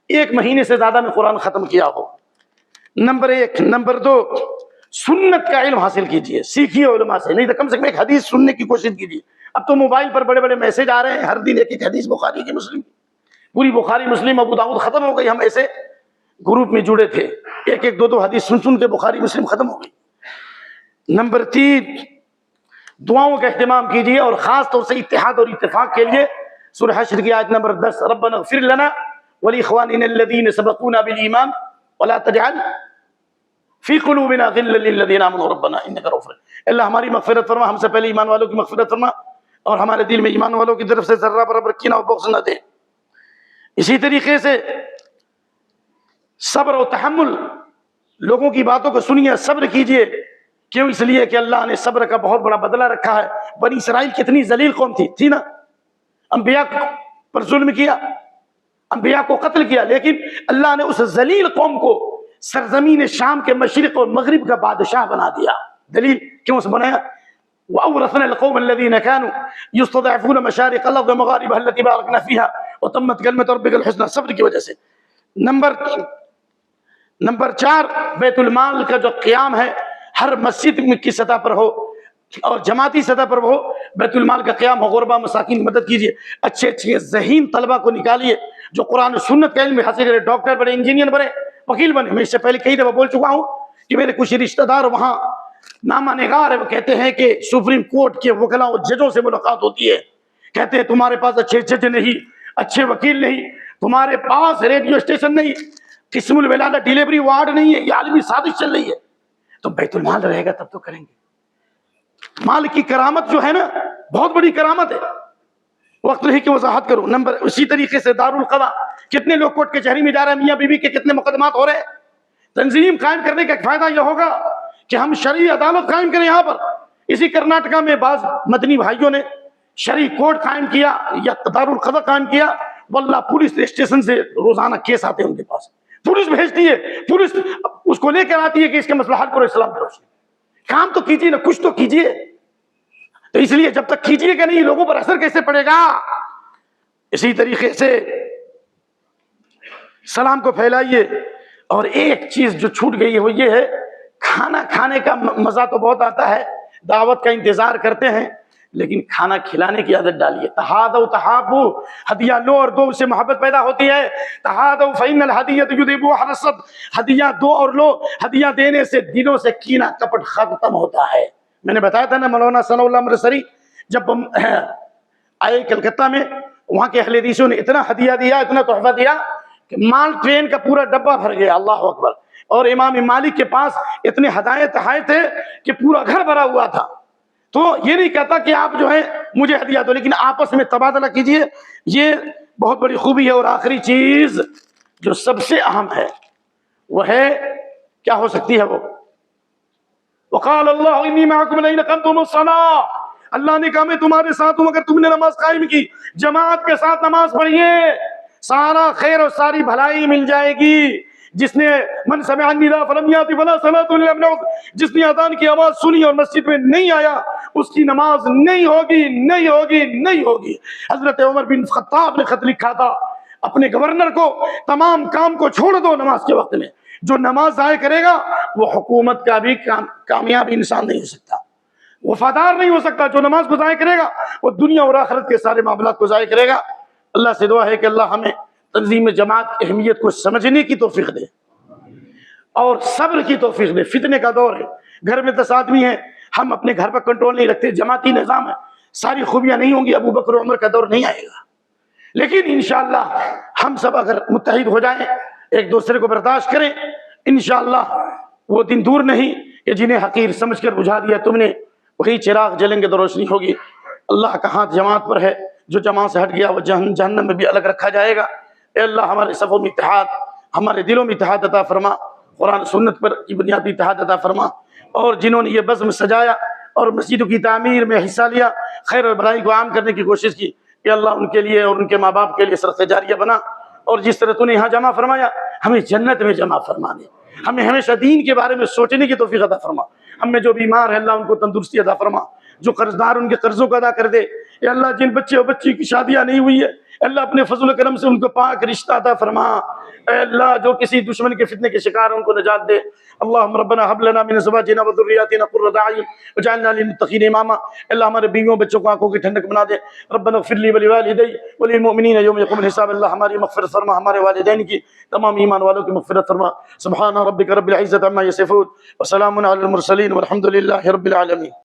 S2: 1 مہینے سے زیادہ میں قرآن ختم کیا ہو. نمبر 1. نمبر 2، سنت کا علم حاصل کیجیے، سیکھیے علماء سے، نہیں تو کم سے کم ایک حدیث سننے کی کوشش کیجیے. اب تو موبائل پر بڑے بڑے میسج آ رہے ہیں، ہر دن ایک حدیث بخاری کی، مسلم کی، پوری بخاری مسلم ابو داؤد ختم ہو گئی. ہم ایسے گروپ میں جڑے تھے، ایک 2 حدیث سن کے بخاری مسلم ختم ہو گئی. نمبر 3، دعاؤں کا اہتمام کیجیے، اور خاص طور سے اتحاد اور اتفاق کے لیے سورہ حشر کی آیت نمبر 10، ربنا اغفر لنا ولاخواننا الذین سبقونا بالایمان ولا تجعل فی قلوبنا غلا للذین آمنوا ربنا انک رؤوف رحیم. اللہ ہماری مغفرت فرما، ہم سے پہلے ایمان والوں کی مغفرت فرما، اور ہمارے دل میں ایمان والوں کی طرف سے ذرہ برابر کینہ و بغض نہ دے. اسی طریقے سے صبر و تحمل، لوگوں کی باتوں کو سنیے، صبر کیجیے. کیوں؟ اس لیے کہ اللہ نے صبر کا بہت بڑا بدلہ رکھا ہے. بنی اسرائیل کتنی ذلیل قوم تھی نا، انبیاء پر ظلم کیا، انبیاء کو قتل کیا، لیکن اللہ نے اس ذلیل قوم کو سرزمین شام کے مشرق اور مغرب کا بادشاہ بنا دیا. دلیل کیوں سے بنایا؟ وَأَوْرَثْنَا الْقَوْمَ الَّذِينَ كَانُوا يُسْتَضْعَفُونَ مَشَارِقَ الْأَرْضِ وَمَغَارِبَهَا الَّتِي بَارَكْنَا فِيهَا وَتَمَّتْ كَلِمَةُ رَبِّكَ الْحُسْنَى. صبر کی وجہ سے. نمبر 4، بیت المال کا جو قیام ہے ہر مسجد کی سطح پر ہو اور جماعتی سطح پر ہو، بیت المال کا قیام ہو، غربا مساکین کی مدد کیجیے. اچھے ذہین طلبہ کو نکالیے جو قرآن و سنت کا علم حاصل کرے، ڈاکٹر بنے، انجینئر بنے، وکیل بنے. میں اس سے پہلے کئی دفعہ بول چکا ہوں کہ میرے کچھ رشتہ دار وہاں نامہ نگار ہے، وہ کہتے ہیں کہ سپریم کورٹ کے وکلاء اور ججوں سے ملاقات ہوتی ہے، کہتے ہیں تمہارے پاس اچھے جج نہیں، اچھے وکیل نہیں، تمہارے پاس ریڈیو اسٹیشن نہیں، قسم الولادہ ڈیلیوری وارڈ نہیں ہے، یہ عالمی سازش چل رہی ہے. تو بیت المال رہے گا تب تو کریں گے. مال کی کرامت جو ہے نا، بہت بڑی کرامت ہے، وقت نہیں کہ وضاحت کروں. اسی طریقے سے دار القضاء، کتنے لوگ کورٹ کچہری میں جا رہے ہیں، میاں بیوی کے کتنے مقدمات ہو رہے ہیں. تنظیم قائم کرنے کا ایک فائدہ یہ ہوگا کہ ہم شرعی عدالت قائم کریں یہاں پر. اسی کرناٹکا میں بعض مدنی بھائیوں نے شرعی کورٹ قائم کیا یا دارالقضا قائم کیا. واللہ پولیس اسٹیشن سے روزانہ کیس آتے ہیں ان کے پاس, پولیس بھیجتی ہے, پولیس اس کو لے کر آتی ہے کہ اس کا مسئلہ حل کرو اسلام کے روشنی. کام تو کیجیے نا, کچھ تو کیجیے. تو اس لیے جب تک کیجیے گا نہیں, لوگوں پر اثر کیسے پڑے گا؟ اسی طریقے سے سلام کو پھیلائیے. اور ایک چیز جو چھوٹ گئی ہے وہ یہ ہے, کھانا کھانے کا مزہ تو بہت آتا ہے, دعوت کا انتظار کرتے ہیں, لیکن کھانا کھلانے کی عادت ڈالیے. تحادوا تحابوا, ہدیہ لو اور دو, سے محبت پیدا ہوتی ہے. تحادوا فإن الهدیۃ یذیب الحسد, ہدیہ دو اور لو, ہدیہ دینے سے دلوں سے کینہ کپٹ ختم ہوتا ہے. میں نے بتایا تھا نا, مولانا ثناء اللہ امرتسری جب آئے کلکتہ میں, وہاں کے اہل حدیثوں نے اتنا ہدیہ دیا, اتنا تحفہ دیا کہ مال ٹرین کا پورا ڈبہ بھر گیا. اللہ اکبر. اور امام مالک کے پاس اتنے ہدایت آئے تھے کہ پورا گھر بھرا ہوا تھا. تو یہ نہیں کہتا کہ آپ جو ہے مجھے ہدیہ دو, لیکن آپس میں تبادلہ کیجئے, یہ بہت بڑی خوبی ہے. اور آخری چیز جو سب سے اہم ہے وہ ہے, کیا ہو سکتی ہے وہ؟ وقال اللہ انی معکم لئن اقمتم الصلاۃ, اللہ نے کہا میں تمہارے ساتھ ہوں اگر تم نے نماز قائم کی. جماعت کے ساتھ نماز پڑھیے, سارا خیر اور ساری بھلائی مل جائے گی. جس نے من سمع النداء فلم یأت فلا صلاۃ الا من عذر, جس نے اذان کی آواز سنی اور مسجد میں نہیں آیا, اس کی نماز نہیں ہوگی, نہیں ہوگی, نہیں ہوگی. حضرت عمر بن خطاب نے خط لکھا تھا اپنے گورنر کو, تمام کام کو چھوڑ دو نماز کے وقت میں. جو نماز ضائع کرے گا وہ حکومت کا بھی کامیاب انسان نہیں ہو سکتا, وفادار نہیں ہو سکتا. جو نماز کو ضائع کرے گا وہ دنیا اور آخرت کے سارے معاملات کو ضائع کرے گا. اللہ سے دعا ہے کہ اللہ ہمیں تنظیم جماعت کی اہمیت کو سمجھنے کی توفیق دے اور صبر کی توفیق دے. فتنے کا دور ہے, گھر میں 10 آدمی ہیں, ہم اپنے گھر پر کنٹرول نہیں رکھتے, جماعتی نظام ہے, ساری خوبیاں نہیں ہوں گی. ابو بکر و عمر کا دور نہیں آئے گا, لیکن انشاءاللہ ہم سب اگر متحد ہو جائیں, ایک دوسرے کو برداشت کریں, انشاءاللہ وہ دن دور نہیں کہ جنہیں حقیر سمجھ کر بجھا دیا تم نے, وہی چراغ جلیں گے تو روشنی ہوگی. اللہ کا ہاتھ جماعت پر ہے, جو جماعت سے ہٹ گیا وہ جہنم میں بھی الگ رکھا جائے گا. اے اللہ ہمارے صفوں میں اتحاد, ہمارے دلوں میں اتحاد عطا فرما, قرآن سنت پر کی بنیاد پر اتحاد عطا فرما. اور جنہوں نے یہ بزم سجایا اور مسجدوں کی تعمیر میں حصہ لیا, خیر اور بھلائی کو عام کرنے کی کوشش کی, کہ اللہ ان کے لیے اور ان کے ماں باپ کے لیے صدقہ جاریہ بنا. اور جس طرح تو نے یہاں جمع فرمایا, ہمیں جنت میں جمع فرما دے. ہمیں ہمیشہ دین کے بارے میں سوچنے کی توفیق عطا فرما. ہم میں جو بیمار ہیں اللہ ان کو تندرستی عطا فرما, جو قرضدار ان کے قرضوں کو ادا کر دے. اے اللہ جن بچے اور بچی کی شادیاں نہیں ہوئی ہے, اللہ اپنے فضل و کرم سے ان کو پاک رشتہ عطا فرما. اے اللہ جو کسی دشمن کے فتنے کے شکار ہیں ان کو نجات دے. اللہم ربنا حب لنا من ازواجنا وذریاتنا قرۃ اعین واجعلنا للمتقین اماما. اللہ ہمارے بیویوں بچوں کو آنکھوں کی ٹھنڈک بنا دے. ربنا اغفر لی ولوالدی وللمؤمنین یوم یقوم الحساب. اللہ ہماری مغفرت فرما, ہمارے والدین کی, تمام ایمان والوں کی مغفرت فرما. سبحان ربک رب العزۃ عما یصفون وسلام علی المرسلین والحمد للہ رب العالمین.